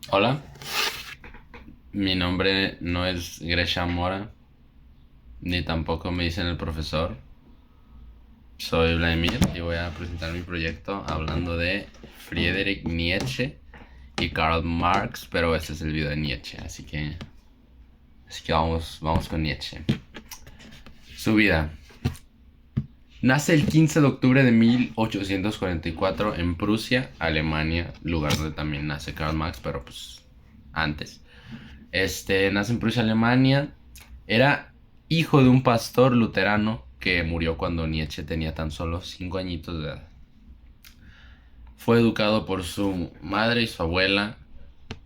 Hola, mi nombre no es Gresham Mora, ni tampoco me dicen el profesor. Soy Vladimir y voy a presentar mi proyecto hablando de Friedrich Nietzsche y Karl Marx, pero este es el video de Nietzsche, así que vamos con Nietzsche. Su vida. Nace el 15 de octubre de 1844 en Prusia, Alemania, lugar donde también nace Karl Marx, pero pues antes. Nace en Prusia, Alemania. Era hijo de un pastor luterano que murió cuando Nietzsche tenía tan solo 5 añitos de edad. Fue educado por su madre y su abuela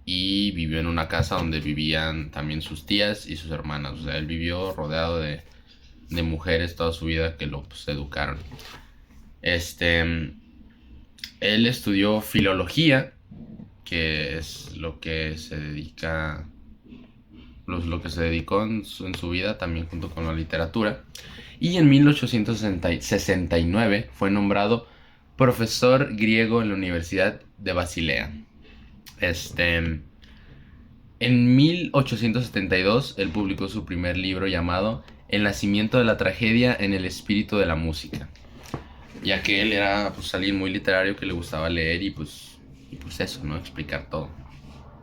y vivió en una casa donde vivían también sus tías y sus hermanas. O sea, él vivió rodeado de mujeres toda su vida que lo pues, educaron. Este, Él estudió filología, que es lo que se dedica lo que se dedicó en su vida también junto con la literatura. Y en 1869 fue nombrado profesor griego en la Universidad de Basilea. En 1872 él publicó su primer libro llamado El nacimiento de la tragedia en el espíritu de la música, ya que él era pues alguien muy literario que le gustaba leer y pues eso, ¿no? Explicar todo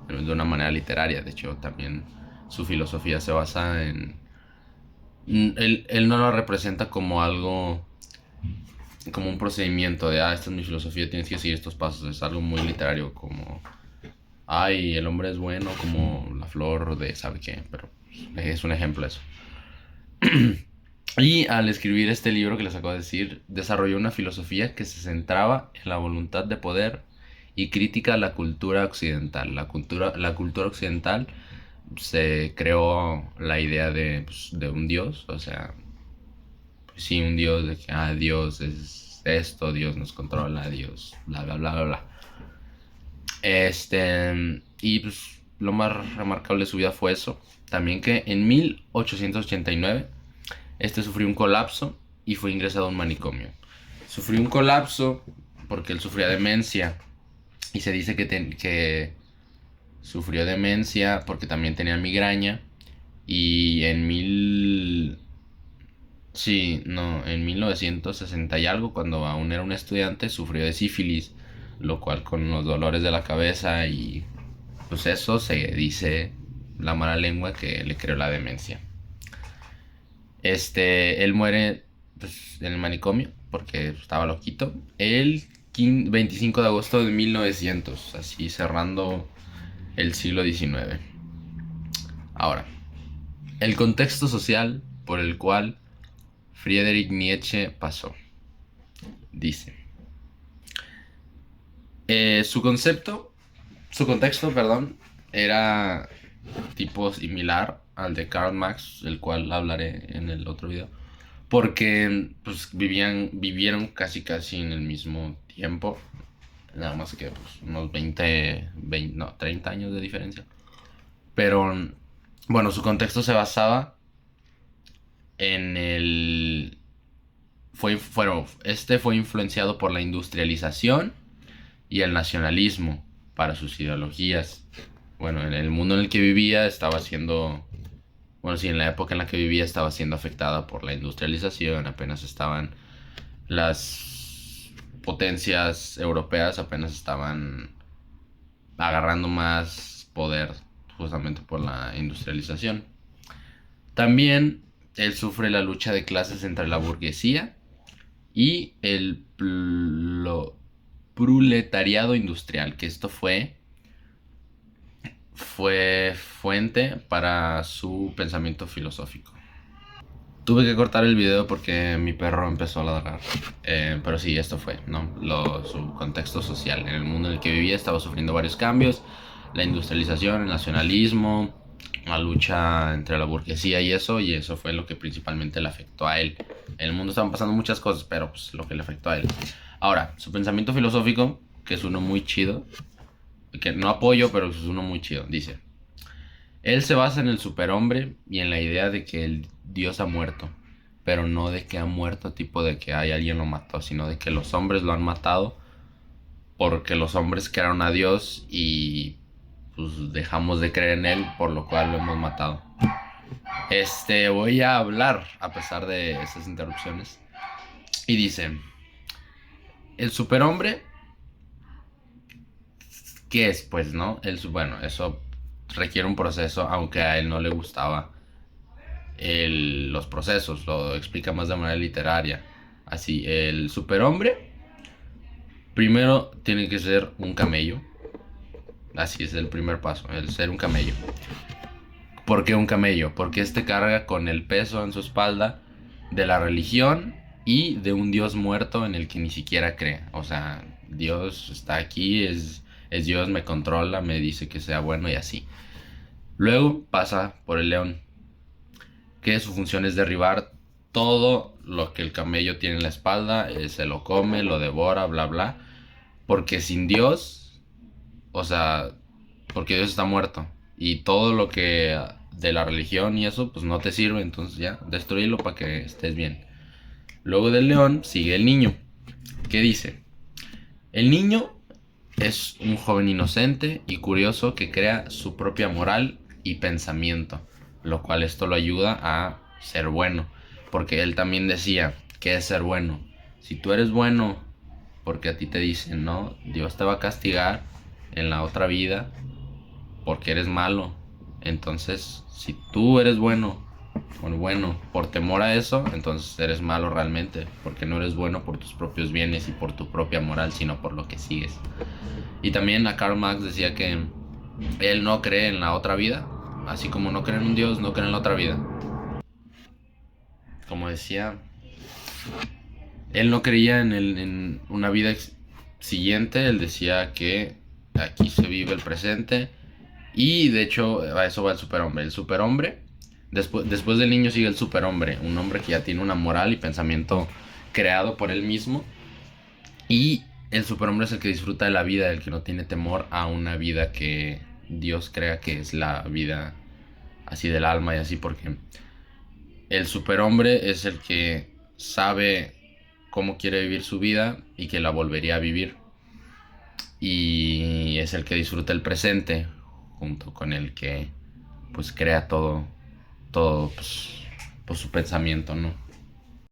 de una manera literaria. De hecho, también su filosofía se basa en... Él no lo representa como algo, como un procedimiento de, esta es mi filosofía, tienes que seguir estos pasos. Es algo muy literario, como, ay, el hombre es bueno como la flor de sabe qué, pero es un ejemplo eso. Y al escribir este libro que les acabo de decir, desarrolló una filosofía que se centraba en la voluntad de poder y crítica a la cultura occidental. La cultura occidental se creó la idea de un dios, o sea, pues sí, un dios de que, Dios es esto, Dios nos controla, Dios, bla, bla, bla, bla, bla. Y pues lo más remarcable de su vida fue eso. También que en 1889 sufrió un colapso y fue ingresado a un manicomio. Sufrió un colapso porque él sufría demencia y se dice que sufrió demencia porque también tenía migraña y sí, no, en 1960 y algo, cuando aún era un estudiante, sufrió de sífilis, lo cual con los dolores de la cabeza y pues eso se dice la mala lengua que le creó la demencia. Él muere pues, en el manicomio porque estaba loquito el 25 de agosto de 1900, así cerrando el siglo XIX. Ahora, el contexto social por el cual Friedrich Nietzsche pasó. Dice, su concepto, su contexto, perdón, era tipo similar al de Karl Marx, el cual hablaré en el otro video, porque pues vivieron casi en el mismo tiempo, nada más que pues, unos 20, no, 30 años de diferencia. Pero bueno, su contexto se basaba en el fue influenciado por la industrialización y el nacionalismo para sus ideologías. Bueno, en el mundo en el que vivía estaba siendo, bueno, sí, en la época en la que vivía estaba siendo afectada por la industrialización, apenas estaban las potencias europeas, apenas estaban agarrando más poder justamente por la industrialización. También él sufre la lucha de clases entre la burguesía y el proletariado industrial, que esto fue fuente para su pensamiento filosófico. Tuve que cortar el video porque mi perro empezó a ladrar. Pero sí, esto fue, ¿no? Su contexto social. En el mundo en el que vivía estaba sufriendo varios cambios. La industrialización, el nacionalismo, la lucha entre la burguesía y eso fue lo que principalmente le afectó a él. En el mundo estaban pasando muchas cosas, pero pues lo que le afectó a él. Ahora, su pensamiento filosófico, que es uno muy chido, que no apoyo, pero es uno muy chido, dice: él se basa en el superhombre y en la idea de que el Dios ha muerto, pero no de que ha muerto tipo de que alguien lo mató, sino de que los hombres lo han matado porque los hombres crearon a Dios y pues dejamos de creer en él, por lo cual lo hemos matado. Voy a hablar a pesar de esas interrupciones. Y dice, el superhombre, ¿qué es? Pues, ¿no? Bueno, eso requiere un proceso, aunque a él no le gustaba los procesos, lo explica más de manera literaria. Así, el superhombre primero tiene que ser un camello. Así es el primer paso, el ser un camello. ¿Por qué un camello? Porque carga con el peso en su espalda de la religión y de un Dios muerto en el que ni siquiera cree. O sea, Dios está aquí, es Dios, me controla, me dice que sea bueno y así. Luego pasa por el león, que su función es derribar todo lo que el camello tiene en la espalda, se lo come, lo devora, bla, bla. Porque sin Dios, o sea, porque Dios está muerto. Y todo lo que de la religión y eso, pues no te sirve. Entonces ya, destruyelo para que estés bien. Luego del león sigue el niño. ¿Qué dice? El niño es un joven inocente y curioso que crea su propia moral y pensamiento. Lo cual esto lo ayuda a ser bueno. Porque él también decía, ¿qué es ser bueno? Si tú eres bueno, porque a ti te dicen, no, Dios te va a castigar en la otra vida porque eres malo. Entonces, si tú eres bueno, por temor a eso, entonces eres malo realmente, porque no eres bueno por tus propios bienes y por tu propia moral, sino por lo que sigues. Y también a Karl Marx decía que él no cree en la otra vida, así como no cree en un Dios, no cree en la otra vida. Como decía, él no creía en una vida siguiente, él decía que aquí se vive el presente. Y de hecho, a eso va el superhombre. El superhombre, después del niño sigue el superhombre, un hombre que ya tiene una moral y pensamiento creado por él mismo. Y el superhombre es el que disfruta de la vida, el que no tiene temor a una vida que Dios crea que es la vida así del alma y así, porque el superhombre es el que sabe cómo quiere vivir su vida y que la volvería a vivir. Y es el que disfruta el presente, junto con el que pues crea todo pues su pensamiento, ¿no?